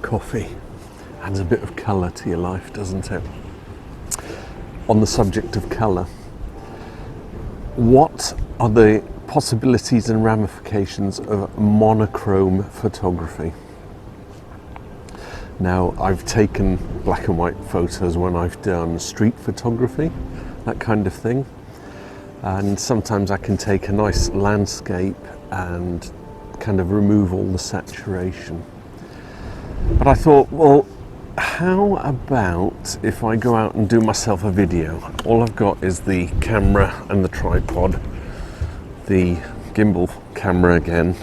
Coffee adds a bit of colour to your life, doesn't it? On the subject of colour, what are the possibilities and ramifications of monochrome photography? Now, I've taken black and white photos when I've done street photography, that kind of thing, and sometimes I can take a nice landscape and kind of remove all the saturation. But I thought, well, how about if I go out and do myself a video? All I've got is the camera and the tripod, the gimbal camera again,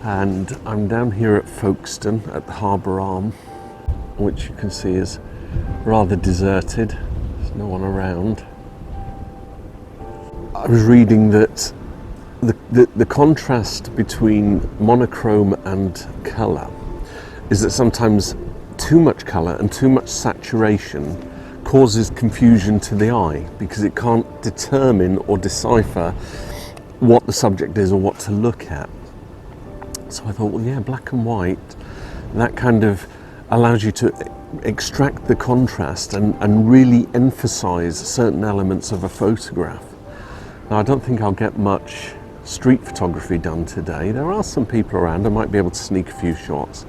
and I'm down here at Folkestone at the harbour arm, which you can see is rather deserted. There's no one around. I was reading that the contrast between monochrome and colour is that sometimes too much colour and too much saturation causes confusion to the eye because it can't determine or decipher what the subject is or what to look at. So I thought, well, yeah, black and white, that kind of allows you to extract the contrast and really emphasise certain elements of a photograph. Now, I don't think I'll get much street photography done today. There are some people around, I might be able to sneak a few shots.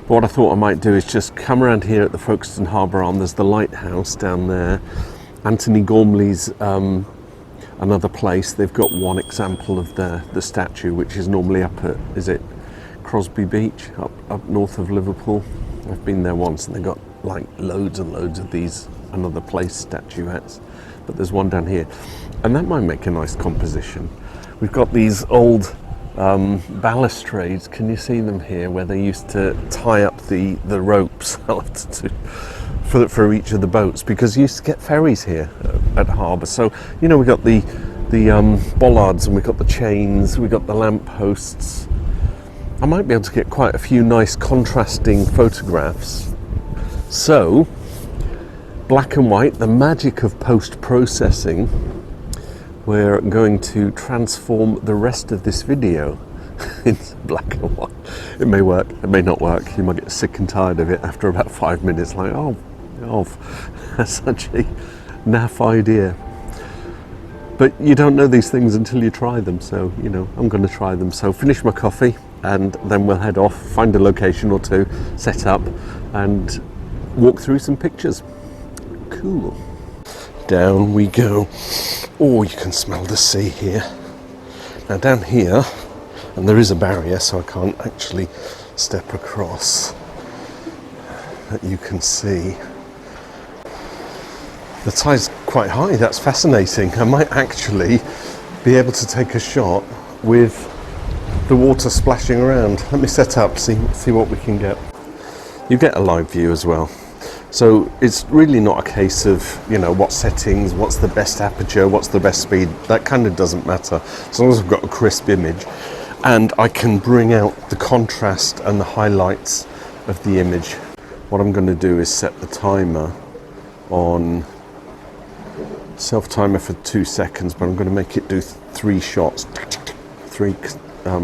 But what I thought I might do is just come around here at the Folkestone Harbour Arm. There's the lighthouse down there. Antony Gormley's another place. They've got one example of the statue, which is normally up at, is it Crosby Beach, up north of Liverpool? I've been there once and they've got like loads and loads of these another place statuettes. But there's one down here. And that might make a nice composition. We've got these old balustrades, can you see them here, where they used to tie up the ropes for each of the boats, because you used to get ferries here at harbour. So, you know, we got the bollards and we got the chains, we got the lamp posts. I might be able to get quite a few nice contrasting photographs. So, black and white, the magic of post-processing. We're going to transform the rest of this video into black and white. It may work, it may not work. You might get sick and tired of it after about 5 minutes, like, oh, that's such a naff idea. But you don't know these things until you try them, so, you know, I'm going to try them. So finish my coffee, and then we'll head off, find a location or two, set up, and walk through some pictures. Cool. Down we go. Oh, you can smell the sea here. Now down here, and there is a barrier so I can't actually step across, that you can see. The tide's quite high, that's fascinating. I might actually be able to take a shot with the water splashing around. Let me set up, see what we can get. You get a live view as well. So it's really not a case of, you know, what settings, what's the best aperture, what's the best speed. That kind of doesn't matter, as long as I've got a crisp image and I can bring out the contrast and the highlights of the image. What I'm going to do is set the timer on self-timer for 2 seconds, but I'm going to make it do 3 shots, 3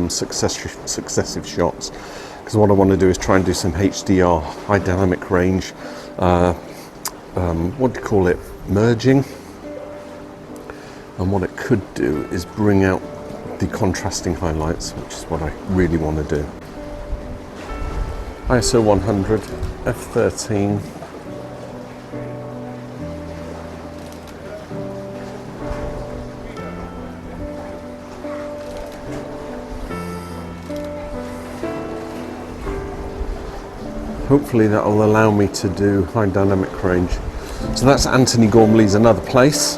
successive shots, because what I want to do is try and do some HDR, high dynamic range, what do you call it, merging. And what it could do is bring out the contrasting highlights, which is what I really want to do. ISO 100, f13. Hopefully that will allow me to do high dynamic range. So that's Antony Gormley's another place.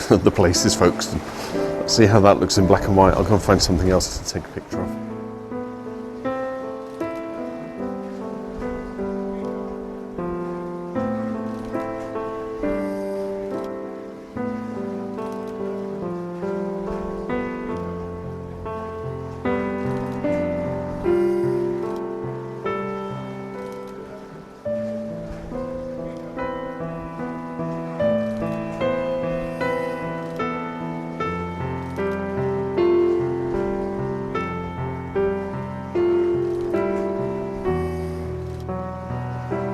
The place is Folkestone. Let's see how that looks in black and white. I'll go and find something else to take a picture of.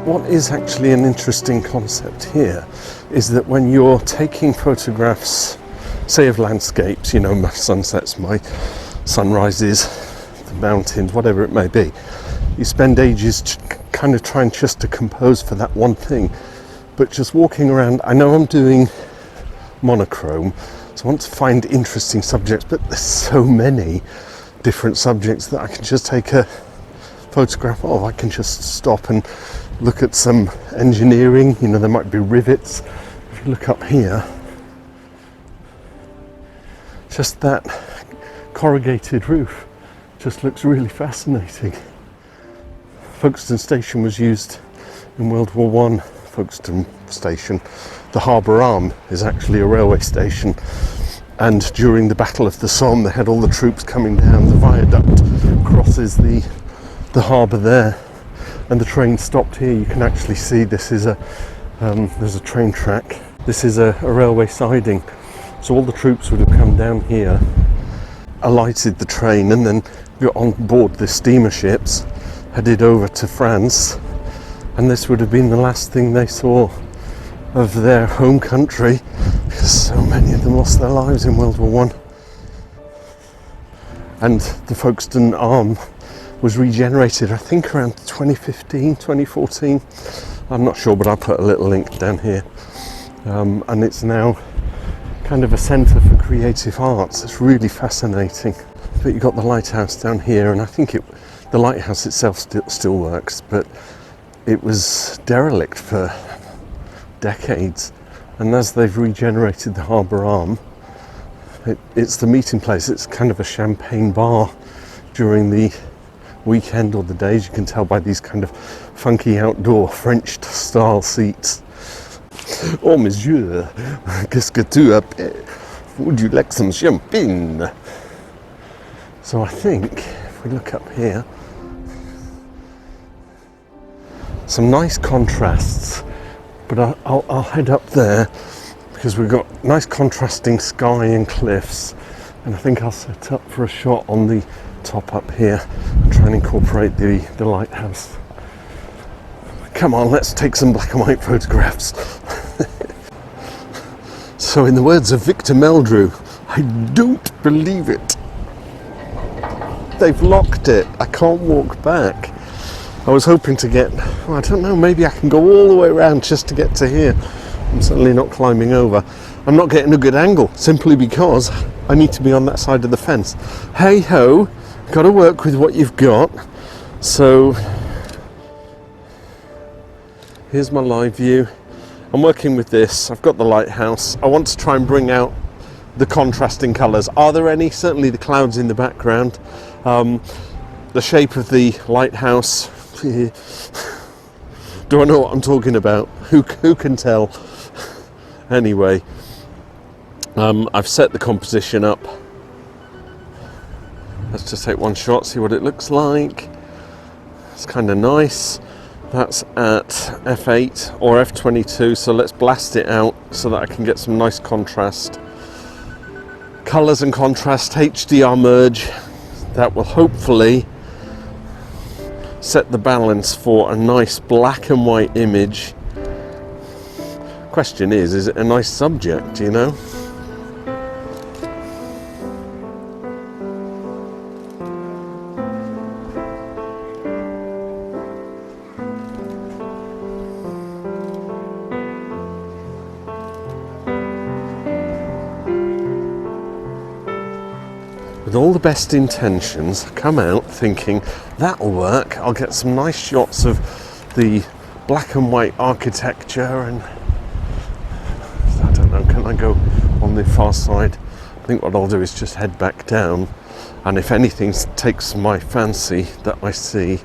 What is actually an interesting concept here is that when you're taking photographs, say of landscapes, you know, my sunsets, my sunrises, the mountains, whatever it may be, you spend ages kind of trying just to compose for that one thing. But just walking around, I know I'm doing monochrome, so I want to find interesting subjects, but there's so many different subjects that I can just take a photograph of. I can just stop and look at some engineering, you know, there might be rivets. If you look up here, just that corrugated roof just looks really fascinating. Folkestone Station was used in World War I. Folkestone Station, the harbour arm, is actually a railway station, and during the Battle of the Somme they had all the troops coming down. The viaduct crosses the harbour there, and the train stopped here. You can actually see this is there's a train track. This is a railway siding, so all the troops would have come down here, alighted the train, and then got on board the steamer ships, headed over to France, and this would have been the last thing they saw of their home country, because so many of them lost their lives in World War I. And the Folkestone arm was regenerated, I think, around 2015, 2014. I'm not sure, but I'll put a little link down here. And it's now kind of a centre for creative arts. It's really fascinating. But you've got the lighthouse down here, and I think the lighthouse itself still works, but it was derelict for decades. And as they've regenerated the harbour arm, it's the meeting place. It's kind of a champagne bar during the weekend or the days. You can tell by these kind of funky outdoor French style seats. Oh monsieur, qu'est-ce que tu as? Would you like some champagne? So I think if we look up here, some nice contrasts, but I'll head up there because we've got nice contrasting sky and cliffs, and I think I'll set up for a shot on the top up here and try and incorporate the lighthouse. Come on, let's take some black and white photographs. So in the words of Victor Meldrew, I don't believe it. They've locked it. I can't walk back. I was hoping to get, well, I don't know, maybe I can go all the way around just to get to here. I'm certainly not climbing over. I'm not getting a good angle simply because I need to be on that side of the fence. Hey ho, got to work with what you've got. So here's my live view. I'm working with this. I've got the lighthouse. I want to try and bring out the contrasting colours. Are there any? Certainly the clouds in the background. The shape of the lighthouse. Do I know what I'm talking about? Who can tell? Anyway, I've set the composition up. Let's just take one shot, see what it looks like. It's kind of nice. That's at f8 or f22, so let's blast it out so that I can get some nice contrast. Colours and contrast, HDR merge. That will hopefully set the balance for a nice black and white image. Question is it a nice subject, you know? With all the best intentions, I come out thinking that'll work. I'll get some nice shots of the black and white architecture, and I don't know, can I go on the far side? I think what I'll do is just head back down, and if anything takes my fancy that I see,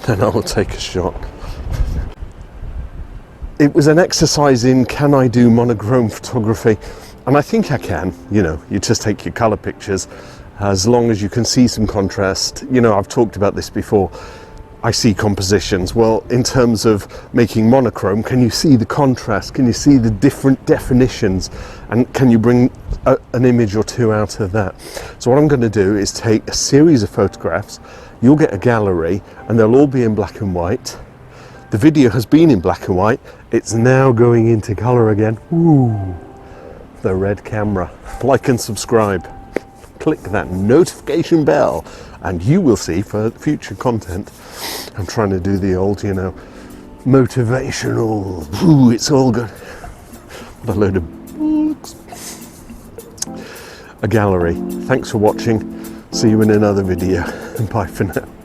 then I will take a shot. It was an exercise in, can I do monochrome photography? And I think I can. You know, you just take your colour pictures as long as you can see some contrast. You know, I've talked about this before. I see compositions. Well, in terms of making monochrome, can you see the contrast? Can you see the different definitions? And can you bring an image or two out of that? So what I'm going to do is take a series of photographs, you'll get a gallery and they'll all be in black and white. The video has been in black and white. It's now going into colour again. Ooh, the red camera. Like and subscribe. Click that notification bell and you will see for future content. I'm trying to do the old, you know, motivational, ooh, it's all good. What a load of books. A gallery. Thanks for watching. See you in another video. Bye for now.